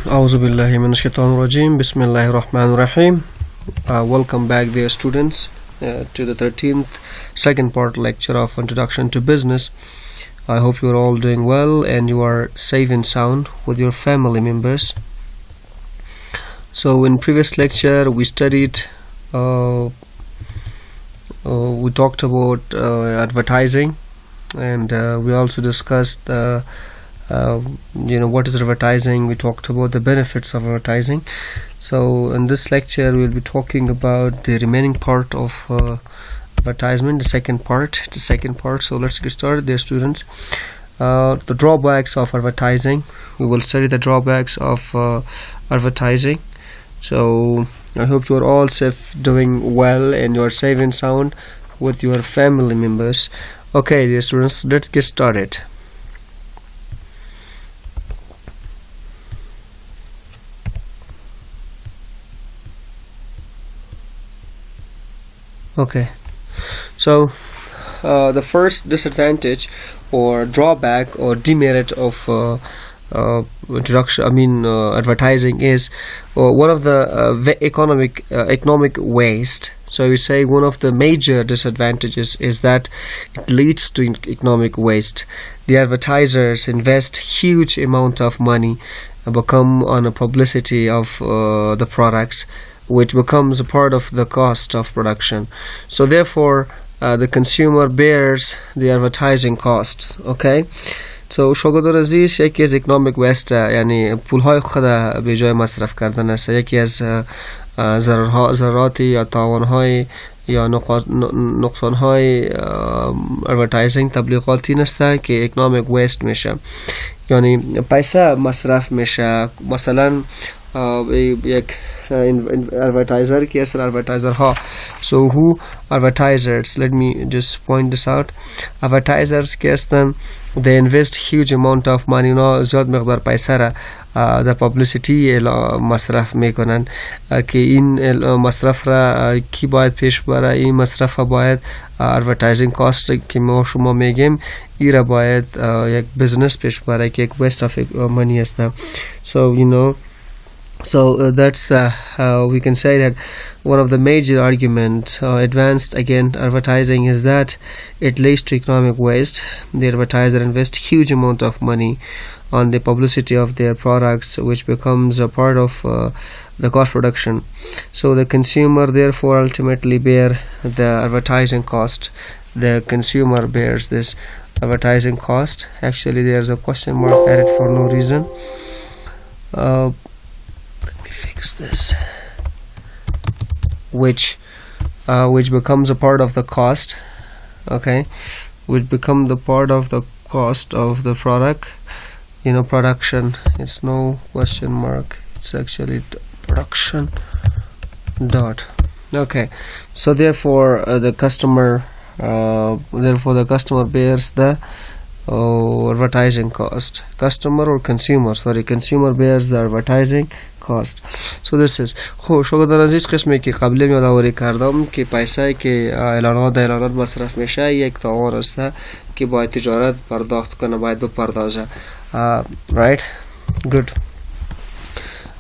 A'udhu billahi minash shaitanir rajim. Bismillahir rahmanir rahim. Welcome back, dear students, to the 13th second part lecture of Introduction to Business. I hope you are all doing well and you are safe and sound with your family members. So in previous lecture we studied we talked about advertising, and we also discussed what is advertising. We talked about the benefits of advertising. So in this lecture we'll be talking about the remaining part of advertisement, the second part. So let's get started, dear students. The drawbacks of advertising. We will study the drawbacks of advertising. So I hope you are all safe, doing well, and you are safe and sound with your family members. Okay, dear students, let's get started. Okay, so the first disadvantage or drawback or demerit of advertising is one of the economic waste. So we say one of the major disadvantages is that it leads to economic waste. The advertisers invest huge amount of money become on a publicity of the products, which becomes a part of the cost of production. So therefore the consumer bears the advertising costs. Okay, so شاگردان عزیز، یکی از economic waste یعنی پولهای خود به جای مصرف کردن است. یکی از ضراراتی یا تاوانهای یا نقصانهای advertising تبلیغات این است که economic waste میشه، یعنی پیسه مصرف میشه. مثلا یک advertiser की असर advertiser ها. So who advertisers, let me just point this out. Advertisers که هستن they invest huge amount of money. اونا زیاد مقدار پیسه را در publicity مصرف میکنن که این مصرف را کی باید پیش بره. این مصرف را باید advertising cost که ما شما میگیم ای را باید یک business پیش بره که یک waste of money است. So that's we can say that one of the major arguments advanced against advertising is that it leads to economic waste. The advertiser invests huge amount of money on the publicity of their products, which becomes a part of the cost production. So the consumer therefore ultimately bear the advertising cost. The consumer bears this advertising cost. Actually there's a question mark added for no reason. Fix this, which becomes a part of the cost. Okay, which become the part of the cost of the product, production. It's no question mark, it's actually production dot. Okay, so therefore the customer bears the advertising cost. Consumer bears the advertising cost. So this is شاگردان عزیز قسمی که قبلا یادآوری کردم که پیسه که اعلانات مصرف میشه یک تاوان است که باید تجارت پرداخت کنه، باید بپردازه. Right, good.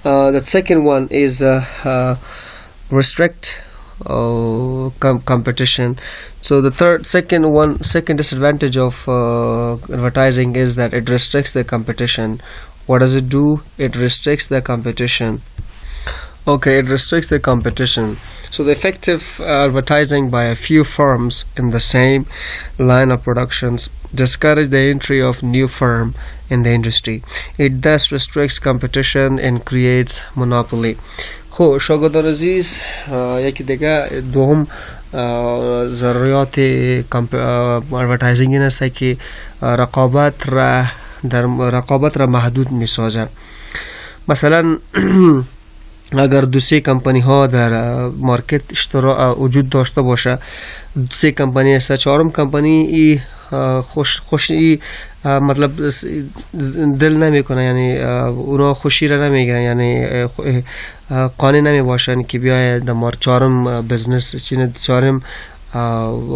The second one is restrict competition. So the second disadvantage of advertising is that it restricts the competition. What does it do? It restricts the competition. Okay, it restricts the competition. So the effective advertising by a few firms in the same line of productions discourage the entry of new firm in the industry. It thus restricts competition and creates monopoly. شاگردان عزیز، یکی دیگه دوم ضروریات advertising این است که رقابت را محدود میسازه. مثلا اگر دو سه کمپانی ها در مارکت وجود داشته باشه، سه کمپانی است، چهارم کمپانی ای خوشی مطلب دل نمیکنه، یعنی اونا خوشی را نمیگیرن، یعنی قانع نمی باشن که بیاید در چهارم بزنس چارم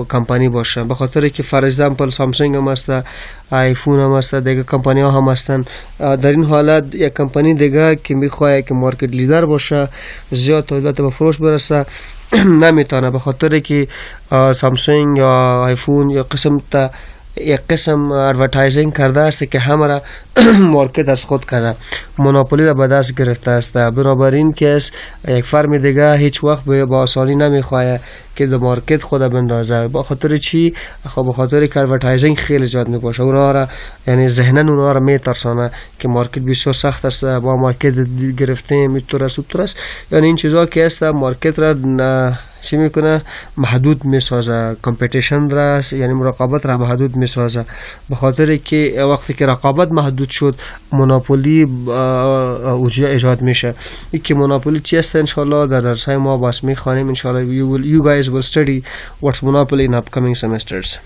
کمپانی باشه. به خاطر که فار اگزامپل سامسونگ هم هست، آیفون هم هست، دیگه کمپانی ها هم هستن. در این حالت یک کمپانی دیگه که میخواد که مارکت لیدر باشه، زیاد تولیدات به فروش برسه، نمیتونه، به خاطر که سامسونگ یا آیفون یا یک قسم ادورتایزینگ کرده است که همه را مارکت از خود کرده، مونوپولی را به دست گرفته است. بنابراین کس یک فرم دیگه هیچ وقت با آسانی نمیخواد که در مارکت خود بندازه. با خاطر چی؟ خب به خاطر که ادورتایزینگ خیلی زیاد میباشه، اونا را یعنی ذهنن اونا را میترسانه که مارکت بسیار سخت است، با مارکت گرفتیم اینطور است، یعنی این چیزا که است مارکت را چی میکنه؟ محدود میسازه، کمپیتیشن را یعنی رقابت را محدود میسازه. به خاطر که وقتی که رقابت محدود شد، مونوپولی اوجه ایجاد میشه. این که مونوپولی چی است انشالله در درسای ما باز میخوانیم انشالله. You guys will study what's monopoly in upcoming semesters.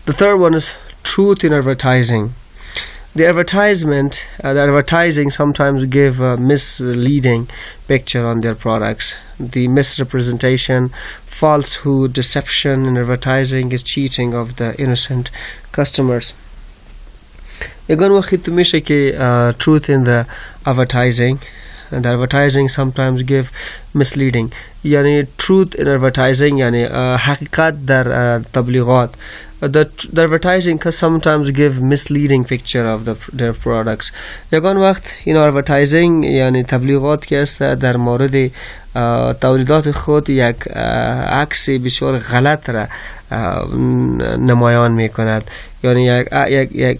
The third one is truth in advertising. The advertising sometimes give a misleading picture on their products. The misrepresentation, falsehood, deception in advertising is cheating of the innocent customers. Egan waqt میشه که truth in the advertising, and advertising sometimes give misleading. یعنی truth in advertising یعنی حقیقت در تبلیغات. The advertising can sometimes give misleading picture of their products. یگان وقت این advertising یعنی تبلیغات که است در مورد تولیدات خود یک عکس بسیار غلط را نمایان می کند، یعنی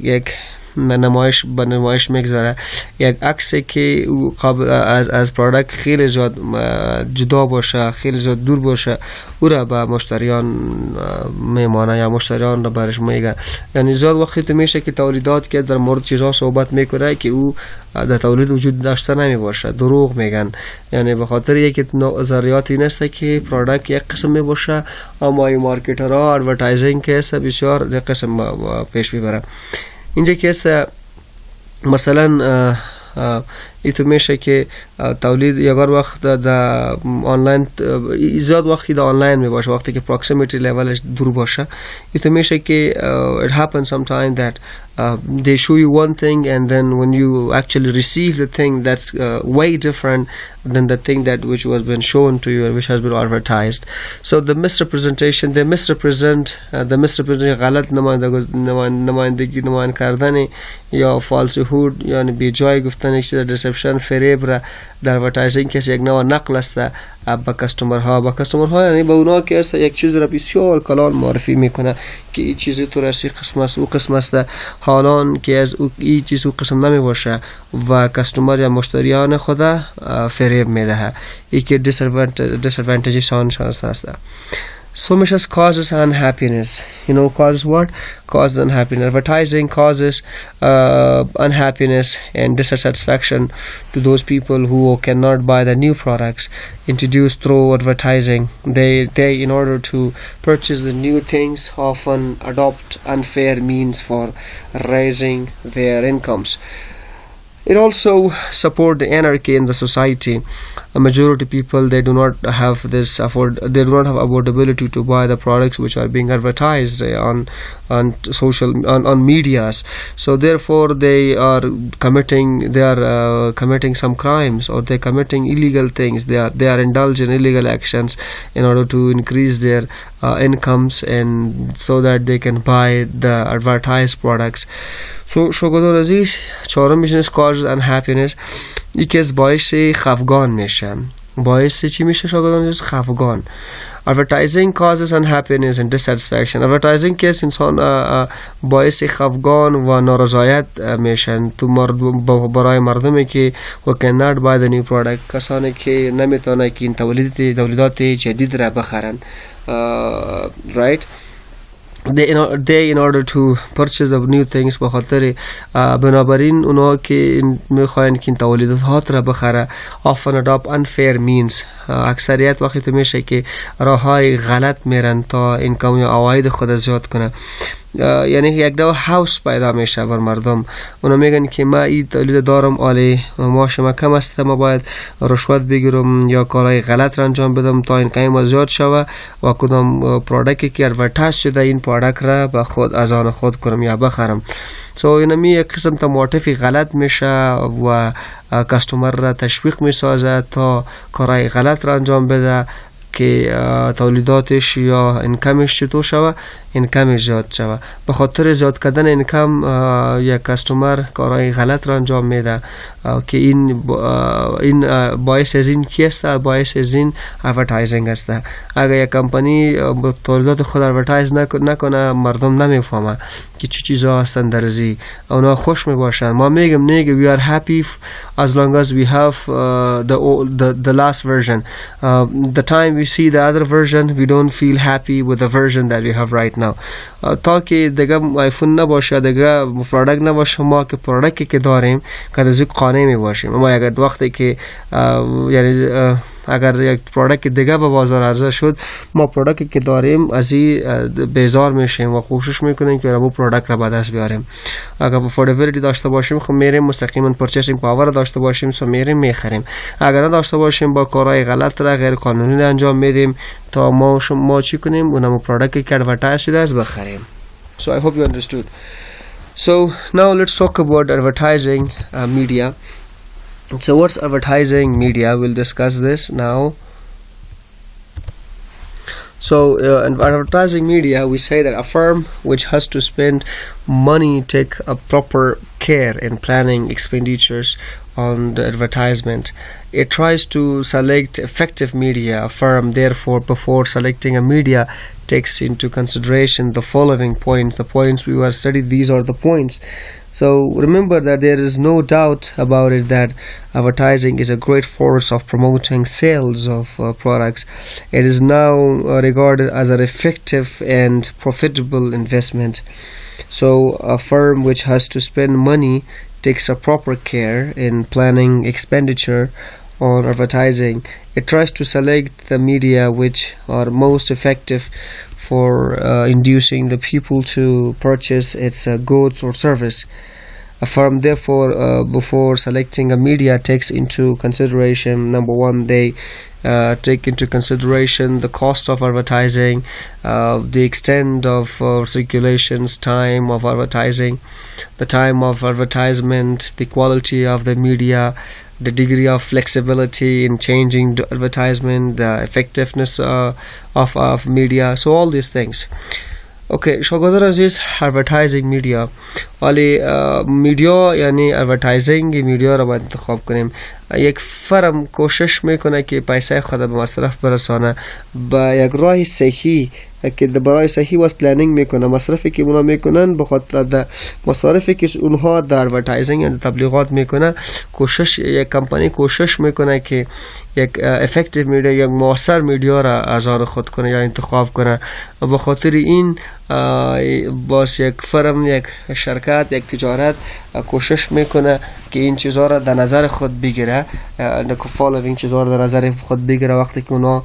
یک نمایش میگذاره یک عکسی که از پروداکت خیلی زیاد جدا باشه، خیلی زیاد دور باشه، او را به مشتریان میمانه یا مشتریان را برش میگه. یعنی زیاد وقتی میشه که تولیدات که در مورد چیزها صحبت میکنه که او در تولید وجود داشته نمی باشه، دروغ میگن. یعنی به خاطر یک نظریات این است که پروداکت یک قسم می باشه، اما این مارکترها ادورتایزینگ که است بسیار یک قسم پیش میبره. اینجا که است مثلا ایتو میشه که تولید یکار وقت در آنلاین زیاد وقتی در آنلاین می باشه، وقتی که proximity levelش دور باشه، ایتو میشه که it happens sometimes that they show you one thing and then when you actually receive the thing that's way different than the thing that which was been shown to you and which has been advertised. So the misrepresentation, they misrepresent غلط نمایندگی کردن یا falsehood یعنی بی جای گفتن چیز، deception، فریب را در ادورتایزینگ کسی یک نوع نقل است به کستومرها یعنی به اونا که است یک چیز را بسیار کلان معرفی میکنه که این چیزی تو رسی قسم است، او قسم است، حالان که از این چیز او قسم نمی باشه و کستومر یا مشتریان خدا فریب میده. این که disadvantages است. So much as causes unhappiness. You know, causes what? Causes unhappiness. Advertising causes unhappiness and dissatisfaction to those people who cannot buy the new products introduced through advertising. They in order to purchase the new things often adopt unfair means for raising their incomes. It also support the anarchy in the society. A majority of people they do not have affordability to buy the products which are being advertised on medias. So therefore they are committing some crimes, or they are committing illegal things. They are indulged in illegal actions in order to increase their incomes and so that they can buy the advertised products. So شوگردان عزیز، چهارم میشه causes unhappiness. یکی از باعث خفگان میشه. باعث چی میشه شوگردان عزیز؟ خفگان. Advertising causes unhappiness and dissatisfaction. Advertising که انسان باعث خفگان و نارضایت میشن تو برای مردمی که who cannot buy the new product، کسانی که نمیتونه که این تولیدات جدید را بخرن. Right? They in order to purchase of new things به خاطر بنابراین اونا که میخواین که این تولیدات را بخره often adopt unfair means. اکثریت وقتی میشه که راه های غلط میرن تا اینکم یا عواید خود زیاد کنه. یعنی یک دو هاوس پیدا میشه بر مردم. اونا میگن که ما این تولید دارم، عالی معاش ما کم است، ما باید رشوت بگیرم یا کارهای غلط را انجام بدم تا این قیمت زیاد شوه و کدام پروداکتی که ادورتایز شده این پروداکت را به خود از آن خود کنم یا بخرم. سو اینمی یک قسم تا معرفی غلط میشه و کاستومر را تشویق میسازه تا کارهای غلط را انجام بده که تولیداتش یا اینکمش چطور شوه، اینکمش زیاد شوه. به خاطر زیاد کردن اینکم یک کاستومر کارهای غلط را انجام میده که این باعث از این کی است؟ باعث از این ادورتایزینگ است. اگر یک کمپانی تولیدات خود ادورتایز نکنه مردم نمیفهمه که چی چیزا هستن در ازی، اونا خوش میباشن. ما میگم we are happy as long as we have the last version. The time we see the other version we don't feel happy with the version that we have right now. تا که دیگه آیفون نباشه، دیگه پروداکت نباشه، ما که پروداکتی که داریم که از قانع می باشیم. ما اگر وقتی که یعنی اگر یک پروداکت دیگه به بازار عرضه شد، ما پروداکتی که داریم از این بیزار میشیم و کوشش میکنیم که رو پروداکت را به دست بیاریم. اگر افوردبیلیتی داشته باشیم خب میریم مستقیما پرچیسینگ پاور داشته باشیم، سو میریم میخریم. اگر نداشته باشیم با کارهای غلط را غیر قانونی انجام میدیم تا ما چی کنیم؟ اونم پروداکتی که ادورتایز شده است بخریم. So I hope you understood. So now let's talk about advertising media. So what's advertising media? We'll discuss this now. So in advertising media we say that a firm which has to spend money take a proper care in planning expenditures on the advertisement. It tries to select effective media. A firm therefore before selecting a media takes into consideration the following points. The points we were studied, these are the points. So remember that there is no doubt about it that advertising is a great force of promoting sales of products. It is now regarded as an effective and profitable investment. So a firm which has to spend money takes a proper care in planning expenditure on advertising. It tries to select the media which are most effective for inducing the people to purchase its goods or service. A firm therefore before selecting a media takes into consideration, number one, they take into consideration the cost of advertising, the extent of circulations, time of advertising, the time of advertisement, the quality of the media, the degree of flexibility in changing the advertisement, the effectiveness of media. So all these things. اوکی شاگردان عزیز، ادورتایزینگ میدیا، ولی میدیا یعنی ادورتایزینگ میدیا را باید انتخاب کنیم. یک فرم کوشش میکنه که پیسه خود به مصرف برسانه با یک راه صحیح که برای صحیح واسه پلنینگ میکنه. مصرفی که اونا میکنن بخاطر مصارفی که اونها در ادورتایزینگ یا تبلیغات میکنه، یک کمپانی کوشش میکنه که یک افکتیو میدیا، یک مؤثر میدیا را از آن خود کنه یا انتخاب کنه. و بخاطر این باز یک فرم، یک شرکت، یک تجارت کوشش میکنه که این چیزها را در نظر خود بگیره، این چیزها را در نظر خود بگیره وقتی که اونا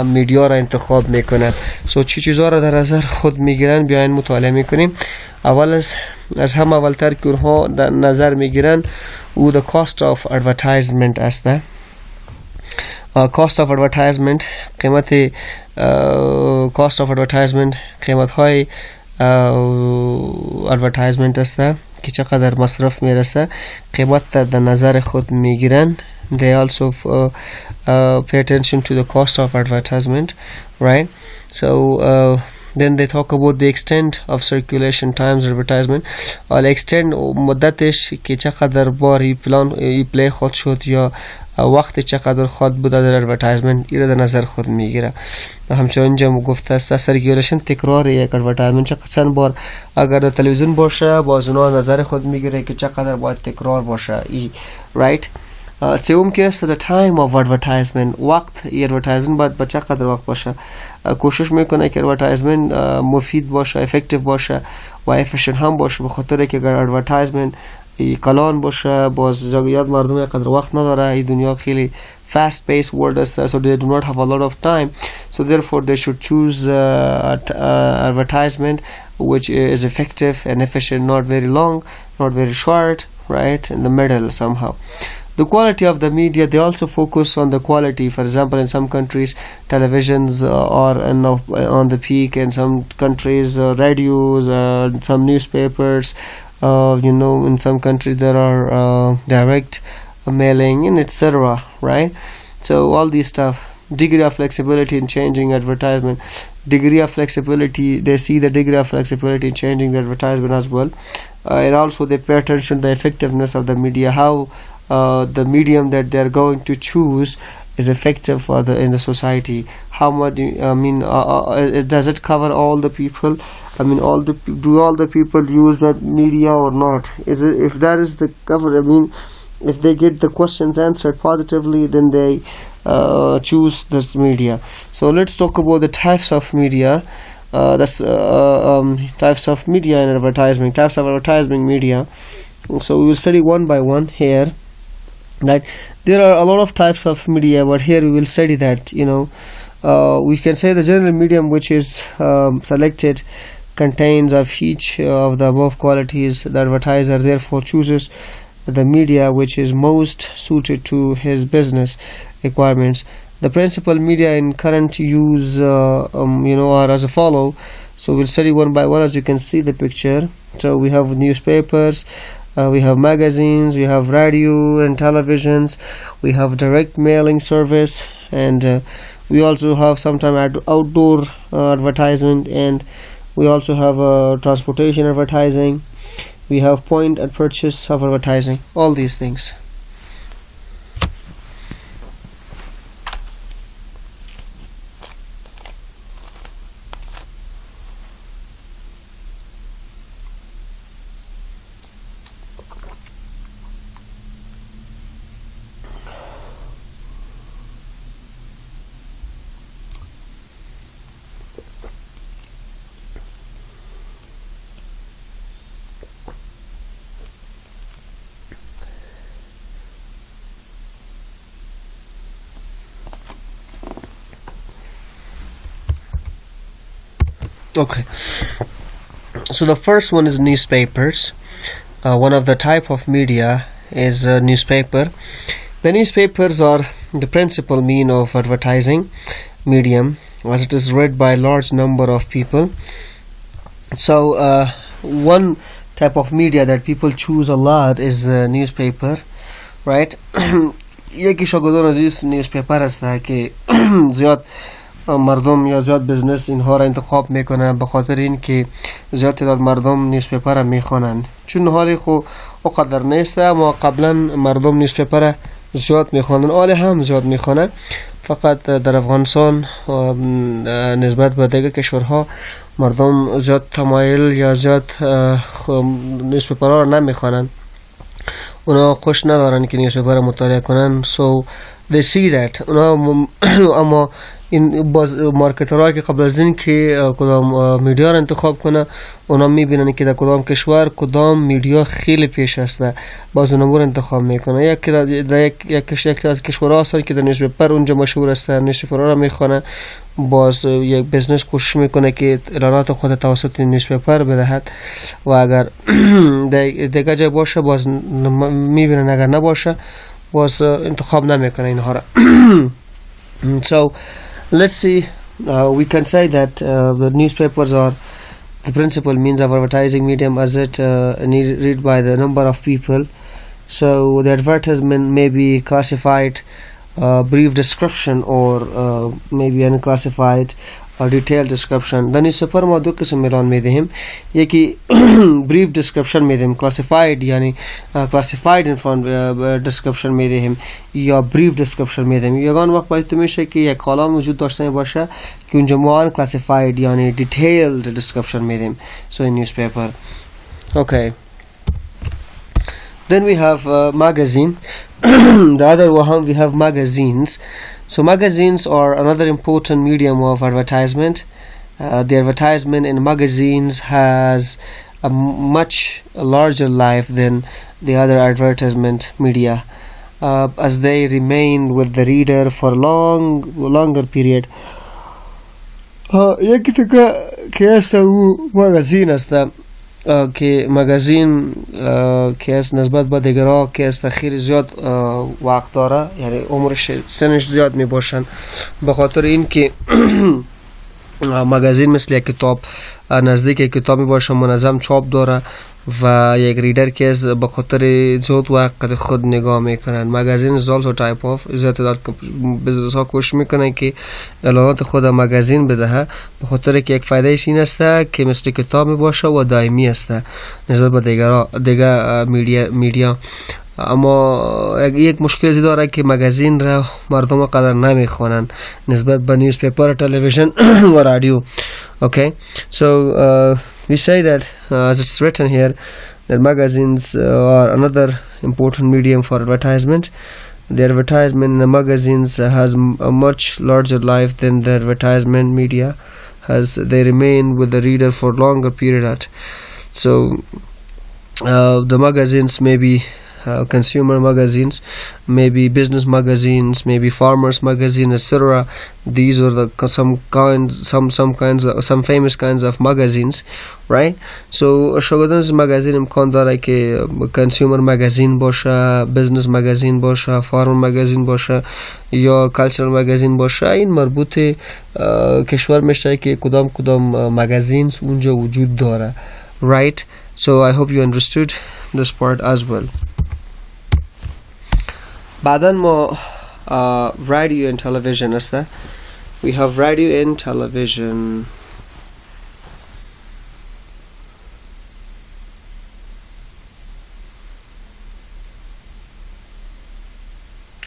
میدیا را انتخاب میکنند. سو چی چیزها را در نظر خود میگیرن بیاین مطالعه میکنیم. اول از هم اولتر که اونها در نظر میگیرن او the cost of advertisement است. cost of advertisement قیمت cost of advertisement قیمت های advertisement است که چقدر مصرف میرسه، قیمت در نظر خود میگیرن. They also pay attention to the cost of advertisement, right? So then they talk about the extent of circulation times advertisement. extent مدتش که چقدر بار ای پلی خود شد یا وقت چقدر خود بوده در ادورتایزمنت، این در نظر خود میگیره. همچنین اینجا گفته است سرکیولیشن تکرار یک ادورتایزمنت چند بار اگر در تلویزیون باشه باز اونا نظر خود میگیره که چقدر باید تکرار باشه ای رایت. سوم که است the time of advertisement، وقت ادورتایزمنت باید با چقدر وقت باشه. کوشش میکنه که ادورتایزمنت مفید باشه، افکتیو باشه و افیشنت هم باشه، به خاطر که اگر ادورتایزمنت کلان باشه باز زیاد مردم یقدر وقت نداره. این دنیا خیلی fast-paced world, so they do not have a lot of time. So therefore they should choose advertisement which is effective and efficient, not very long, not very short, right, in the middle somehow. The quality of the media, they also focus on the quality. For example, in some countries televisions are on the peak, in some countries radios, some newspapers, in some countries there are direct mailing and etc., right? So all these stuff. Degree of flexibility in changing advertisement, degree of flexibility, they see the degree of flexibility in changing the advertisement as well. And also they pay attention to the effectiveness of the media, how the medium that they're going to choose is effective for in the society. How much, does it cover all the people? Do all the people use that media or not? Is it, if that is the cover, if they get the questions answered positively, then they choose this media. So let's talk about the types of media. Types of media and advertising. Types of advertising media. So we will study one by one here. Right, there are a lot of types of media, but here we will study that. We can say the general medium which is selected contains of each of the above qualities. The advertiser therefore chooses the media which is most suited to his business requirements. The principal media in current use are as follow. So we'll study one by one. As you can see the picture, so we have newspapers, we have magazines, we have radio and televisions, we have direct mailing service, and we also have sometimes outdoor advertisement, and we also have transportation advertising. We have point and purchase of advertising, all these things. Okay, so the first one is newspapers. One of the type of media is newspaper. The newspapers are the principal mean of advertising medium, as it is read by a large number of people. So one type of media that people choose a lot is the newspaper, right? یکی شاگردان عزیز نیوزپیپر هست که زیاد مردم یا زیاد بزنس اینها را انتخاب میکنه، به خاطر این که زیاد تعداد مردم نیوزپیپر را میخوانند. چون حالی خو اقدر نیست، اما قبلا مردم نیوزپیپر زیاد میخوانند، حالی هم زیاد میخوانند. فقط در افغانستان نسبت به دیگر کشورها مردم زیاد تمایل یا زیاد نیوزپیپر را نمیخوانند، اونا خوش ندارن که نیوزپیپر مطالعه کنن. So they see that اونا اما این باز مارکترها که قبل از این که کدام میدیا را انتخاب کنه، اونا میبینن که در کدام کشور کدام میدیا خیلی پیش هسته، باز اونا رو انتخاب میکنه. یک از کشورها هستن که در نیوزپیپر اونجا مشهور هستن، نیوزپیپرها را میخوانه، باز یک بزنس کوشش میکنه که اعلانات خود توسط نیوزپیپر بدهد و اگر دیگه جای باشه باز میبینن، اگر نباشه باز انتخاب نمیکنه اینها را. So let's see, we can say that the newspapers are the principal means of advertising medium, as it read by the number of people. So the advertisement may be classified brief description or maybe unclassified or detailed description. The newspaper ما दो किस्म में में देहम, ये कि brief description में देहम, classified यानी classified description में देहम या brief description में देहम. ये गान वक्त पास तुम्हें शे कि ये कॉलम वजूद दर्शने बाशा कि उन जमुआन classified यानी detailed description में देहम. So in newspaper. Okay. Then we have magazine. The other one we have magazines. So magazines are another important medium of advertisement. The advertisement in magazines has a much larger life than the other advertisement media. as they remain with the reader for longer period. یکی که است او مگزین است که مگزین که است نسبت به دیگرها که است خیلی زیاد وقت داره، یعنی عمرش سنش زیاد می باشن، به خاطر این که مگزین مثل یک کتاب نزدیک یک کتاب می باشه، منظم چاپ داره و یک ریڈر که از به خاطر زود وقت خود نگاه میکنن. مگزین is also type of زیاد تعداد بزنس ها کوشش میکنن که اعلانات خود مگزین بدهه، به خاطر که یک فایده ایش این است که مثل کتاب میباشه و دائمی است نسبت به دیگر میدیا. اما یک مشکل زی داره که مگزین را مردم قدر نمیخوانن نسبت به نیوز پیپر، تلویزیون و رادیو. Okay, so we say that as it's written here that magazines are another important medium for advertisement. The advertisement in the magazines has a much larger life than the advertisement media has. They remain with the reader for longer period. So the magazines may be consumer magazines, maybe business magazines, maybe farmers magazine, etc. These are some famous kinds of magazines, right? So شغلانش magazine امکان داره که consumer magazine باشه، business magazine باشه، farmer magazine باشه یا cultural magazine باشه. این مربوط کشور میشه که کدام magazines اونجا وجود داره، right? So I hope you understood this part as well. بعداً ما radio and television است. We have radio and television.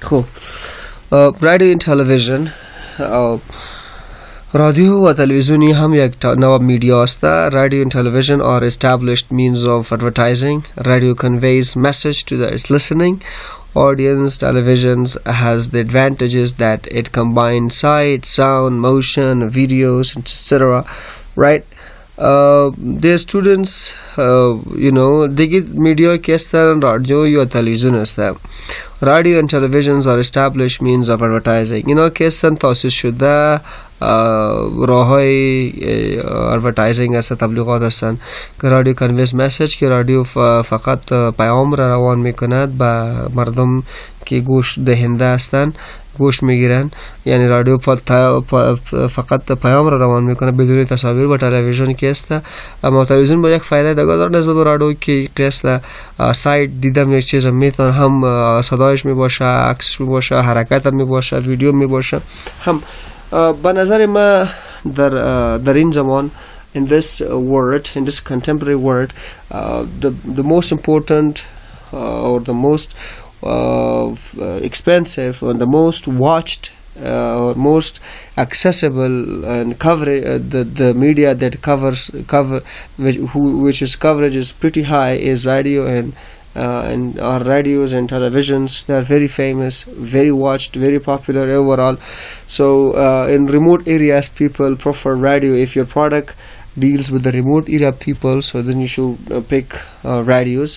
خب radio and television رادیو و تلویزیونی هم یک نوع میدیا است. Radio and television are established means of advertising. Radio conveys message to the listening audience. Television has the advantages that it combines sight, sound, motion, videos, etc. Right? The students, دیگه میدیا که هستن رادیو یا تلویزیون هستن. Radio and televisions are established means of advertising. اینا که هستن تاسیس شده راه های advertising هستن، تبلیغات هستن. که رادیو conveys message، که رادیو فقط پیام را روان میکند به مردم که گوش دهنده هستن، گوش میگیرن. یعنی رادیو فقط پیام را روان میکنه بدون تصاویر. با تلویزیون که است، اما تلویزیون با یک فایده دیگه داره نسبت به رادیو که قصد سایت دیدم یک چیز میتون هم صدایش میباشه، عکسش میباشه، حرکت هم میباشه، ویدیو میباشه. هم به نظر ما در این زمان in this world, in this contemporary world, the most important or the most expensive and the most watched or most accessible and the media that which is coverage is pretty high is radio and our radios and televisions. They are very famous, very watched, very popular overall. So in remote areas people prefer radio. If your product deals with the remote area people, so then you should pick radios.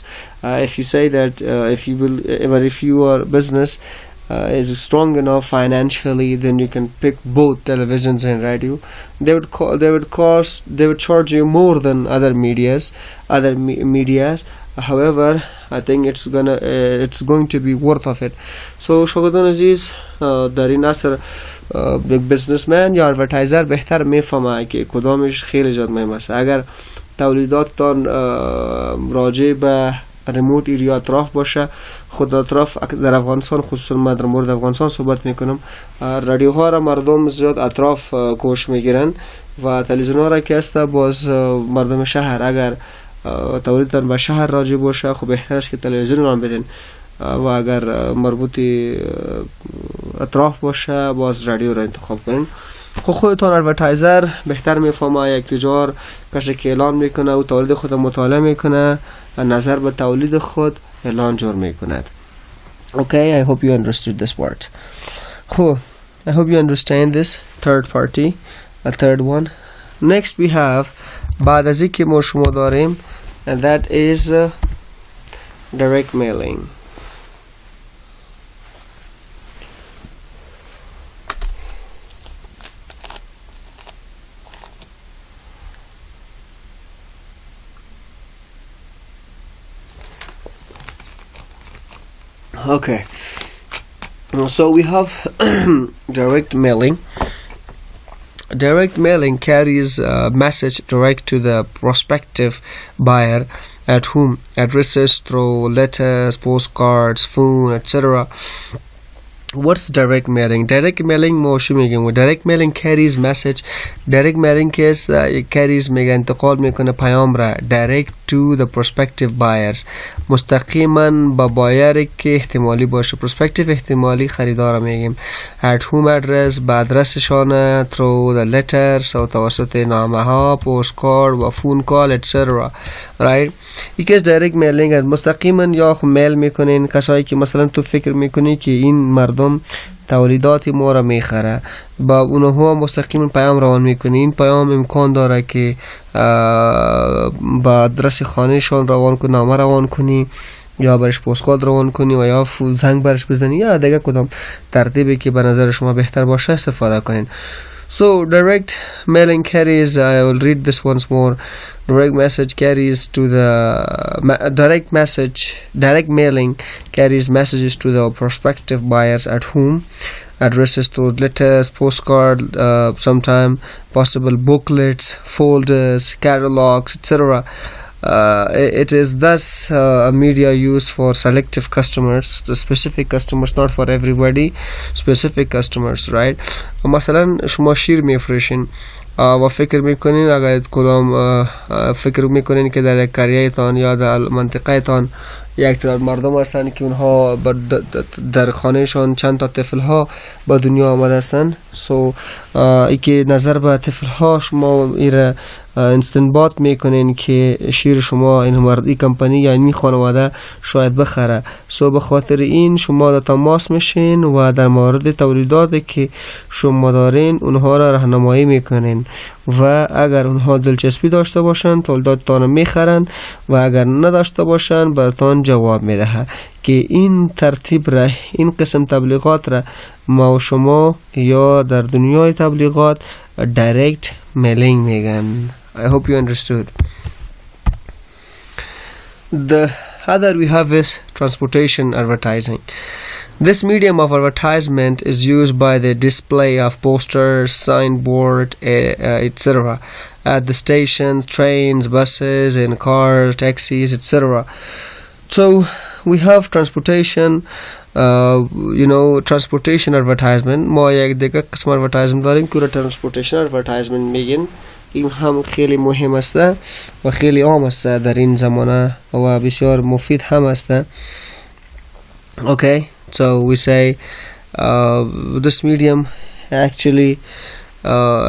If you say that if your business is strong enough financially, then you can pick both televisions and radio. They would charge you more than other medias. However, I think it's going to be worth of it. So شغلتون عزیز، در این عصر بزنسمن یا ادورتایزر بهتر میفهمه که کدامش خیلی زیاد مهم است. اگر تولیداتتان راجع به ریموت ایریا اطراف باشه، خود اطراف در افغانستان، خصوصا من در مورد افغانستان صحبت میکنم، رادیوها را مردم زیاد اطراف گوش میگیرن و تلویزیون ها را که است باز مردم شهر. اگر تولیدتان به شهر راجع باشه خب بهتر است که تلویزیون را بدین، و اگر مربوطی اطراف باشه باز رادیو را انتخاب کنین. خودتان ادورتایزر بهتر میفهمه، یک تجار کسی که اعلان میکنه و تولید خود مطالعه میکنه و نظر به تولید خود اعلان جور میکند. Okay, I hope you understood this part. Cool. I hope you understand this third party, a third one. Next we have بعد از اینکه ما شما داریم and that is direct mailing. Okay, so we have direct mailing. Direct mailing carries a message direct to the prospective buyer at whom addresses through letters, postcards, phone, etc. What's direct mailing? Direct mailing direct mailing carries message. Direct mailing carries انتقال میکنه پیام را direct to the prospective buyers, مستقیما با بایر که احتمالی باشه. prospective احتمالی خریدار میگیم. at whom address به ادرسشان through the letters او توسط نامه ها، postcard و phone call etc. right. یکی از direct mailing مستقیما یا میل میکنین کسایی که مثلا تو فکر میکنی که این مردم تولیدات ما را میخره، با اونها مستقیما پیام روان میکنی. این پیام امکان داره که با آدرس خانهشان روان کنی، نامه روان کنی، یا برش پستکارد روان کنی و یا زنگ برش بزنی، یا دیگه کدام ترتیبی که به نظر شما بهتر باشه استفاده کنین. So direct mailing carries, I will read this once more. Direct mailing carries messages to the prospective buyers at whom addresses through letters, postcard, sometime possible booklets, folders, catalogs, etc. It is thus a media used for selective customers, the specific customers, not for everybody, specific customers, right. مثلا شما شیر میفروشین و فکر میکنین اگر کدام فکر میکنین که در قریه تان یا در منطقه تان یک تعداد مردم هستن که اونها در خانهشان چند تا طفل ها به دنیا آمده هستن. ای که نظر به طفل ها شما ایره استنباط میکنین که شیر شما این کمپانی یا این خانواده شاید بخره. به خاطر این شما در تماس میشین و در مورد تولیداتی که شما دارین اونها را راهنمایی میکنین و اگر اونها دلچسپی داشته باشن تولیداتتان میخرن و اگر نداشته باشن براتان جواب میده که این ترتیب را، این قسم تبلیغات را ما و شما یا در دنیای تبلیغات direct mailing میگن. I hope you understood. The other we have is transportation advertising. This medium of advertisement is used by the display of posters, signboard, etc. at the stations, trains, buses, in cars, taxis, etc. So we have transportation, transportation advertisement. ما یک دیگه قسم advertisement داریم که transportation advertisement میگن. این هم خیلی مهم است و خیلی عام است در این زمانه و بسیار مفید هم است. Okay, so we say this medium actually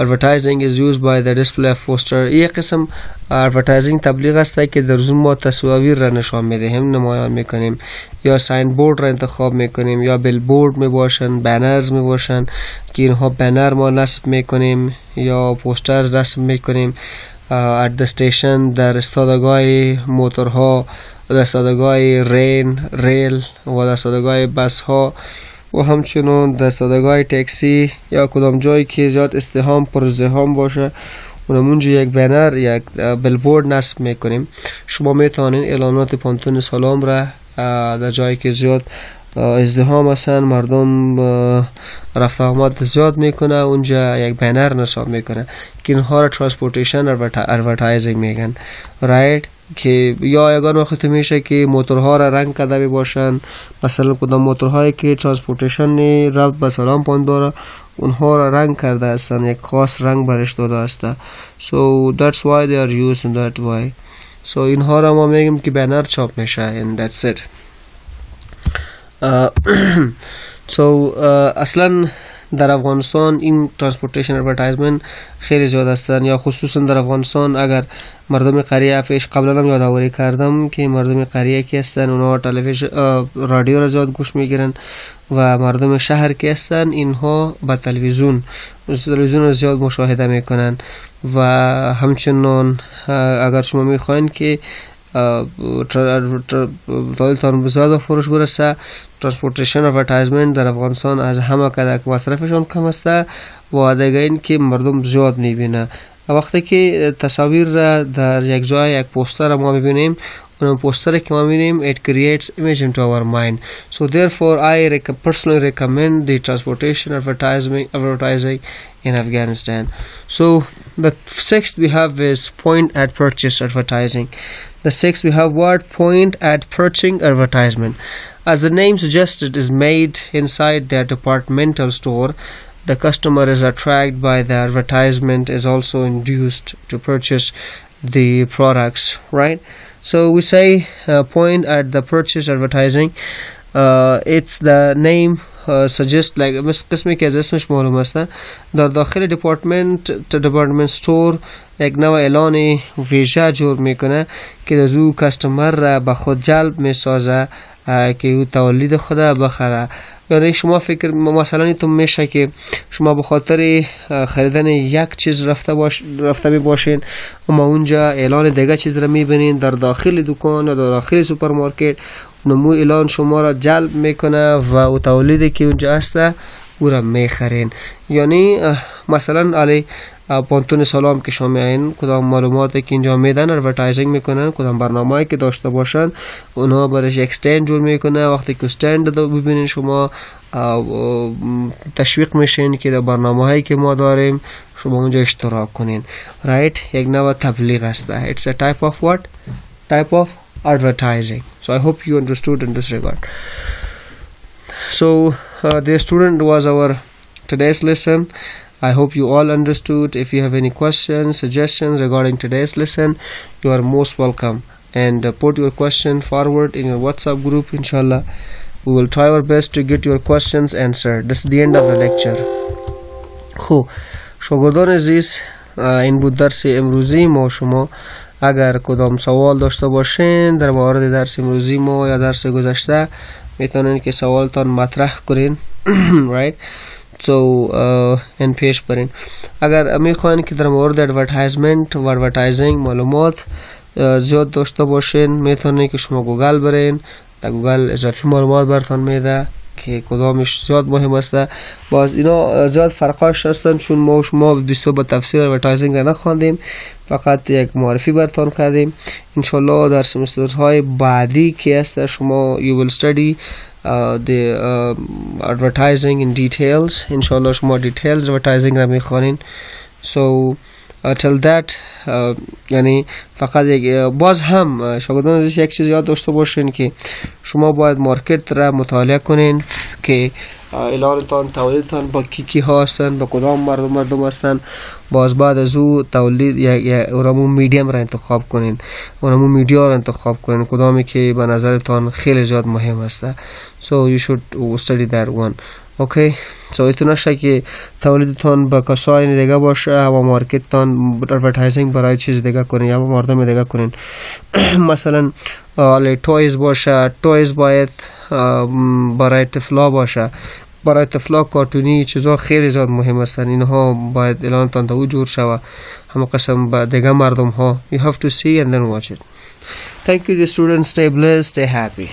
advertising is used by the display of poster. یک قسم advertising تبلیغ است که در زون ما تصاویر را نشان میدهیم، نمایان میکنیم، یا ساین بورد را انتخاب میکنیم، یا بیل بورد میباشن، بنرز میباشن که اینها بنر ما نصب میکنیم یا پوسترز نصب میکنیم. at the station در استادگاه موتورها، در استادگاه ریل و در استادگاه بس ها و همچنین در استادگاه تاکسی یا کدام جایی که زیاد ازدحام پر ازدحام باشه اونمونجا یک بنر، یک بیلبورد نصب میکنیم. شما میتونین اعلانات پانتون سلام را در جایی که زیاد ازدحام هستن، مردم رفت آمد زیاد میکنه، اونجا یک بنر نصب میکنه که اینها را ترانسپورتیشن ادورتایزینگ میگن، رایت. که یا یگان وقت میشه که موتورها را رنگ کرده باشن، مثلا کدام موتورهایی که ترانسپورتیشن ربط به سلام پوینت داره اونها را رنگ کرده هستن، یک خاص رنگ برش داده هسته. So that's why they are used in that way. So اینها را ما میگیم که بنر چاپ میشه and that's it. So اصلا در افغانستان این ترانسپورتیشن ادورتایزمنت خیلی زیاد هستن، یا خصوصا در افغانستان. اگر مردم قریه پیش قبلا هم یادآوری کردم که مردم قریه کی هستن اونها تلویزیون رادیو را زیاد گوش میگیرن و مردم شهر کی هستن اینها با تلویزیون را زیاد مشاهده میکنن. و همچنین اگر شما میخواین که تان بزرگ فروش برسه، ترانسپورتیشن ادورتایزمنت در افغانستان از همه کدک مصرفشون کم است و دیگه این که مردم زیاد میبینه. وقتی که تصاویر را در یک جای یک پوستر ما ببینیم اونم پوستر که ما میبینیم it creates image into our mind. So therefore I personally recommend the transportation advertising in Afghanistan. So the sixth we have is point at purchase advertising. The sixth we have word point at purchasing advertisement. As the name suggested, is made inside their departmental store. The customer is attracted by the advertisement, is also induced to purchase the products, right? So we say point at the purchase advertising. It's the name suggest like قسمی که از اسمش معلوم است در داخل department store یک نوع اعلان ویژه جور میکنه که از او کستمر را به خود جلب میسازه که او تولید خود بخره. یعنی شما فکر مثلا تو میشه که شما به خاطر خریدن یک چیز رفته می باشین اما اونجا اعلان دیگه چیز را میبینین در داخل دکان یا در داخل سوپرمارکت، نمو اعلان شما را جلب میکنه و او تولیدی که اونجا هست او را میخرین. یعنی مثلا علی پانتون سلام که شما میایین کدام معلوماتی که اینجا میدن ادورتایزینگ میکنن، کدام برنامه‌ای که داشته باشن اونها برش یک استند جور میکنه. وقتی که استند رو ببینین شما تشویق میشین که در برنامه‌هایی که ما داریم شما اونجا اشتراک کنین. رایت یک نوع تبلیغ است. It's a type of what? Type of advertising. So I hope you understood in this regard. So the student was our today's lesson. I hope you all understood. If you have any questions, suggestions regarding today's lesson, you are most welcome, and put your question forward in your WhatsApp group. Inshallah, we will try our best to get your questions answered. This is the end of the lecture. خب شاگردان عزیز، این بود درس امروزی ما. شما اگر کدام سوال داشته باشین در مورد درس امروزی ما یا درس گذشته میتونین که سوالتان مطرح کنین. right? So این پیش برین. اگر میخواین که در مورد ادورتایزمنت و ادورتایزینگ معلومات زیاد داشته باشین میتونین که شما گوگل برین. در گوگل اضافی معلومات براتون میده که کدامش زیاد مهم است. باز اینا زیاد فرقاش هستن چون ما شما بسیار به تفسیر ادورتایزینگ را نخواندیم، فقط یک معرفی براتون کردیم. انشالله در سمسترهای بعدی که است شما you will study the advertising in details. انشالله شما details advertising را میخوانین. So till that یعنی فقط باز هم شاگردان ازش یک چیز یاد داشته باشین که شما باید مارکت را مطالعه کنین که اعلانتان تولیدتان با کی ها هستن، با کدام مردم هستن. باز بعد از او تولید یا اونمون میدیم را انتخاب کنین، اونمون میدیا را انتخاب کنین کدامی که به نظرتان خیلی زیاد مهم است. So you should study that one. اوکی. So ایتون نشه که تولیدتان با کسای دیگه باشه و مارکتتان ادورتایزینگ برای چیز دیگه کنین یا مردم دیگه کنین. مثلا تویز باشه، تویز باید برای طفلا باشه، برای طفلا کارتونی چیزا خیلی زیاد مهم هستن. اینها باید اعلانتان دو جور شوه همه قسم با دیگه مردم ها. You have to see and then watch it. Thank you the students. Stay blessed, stay happy.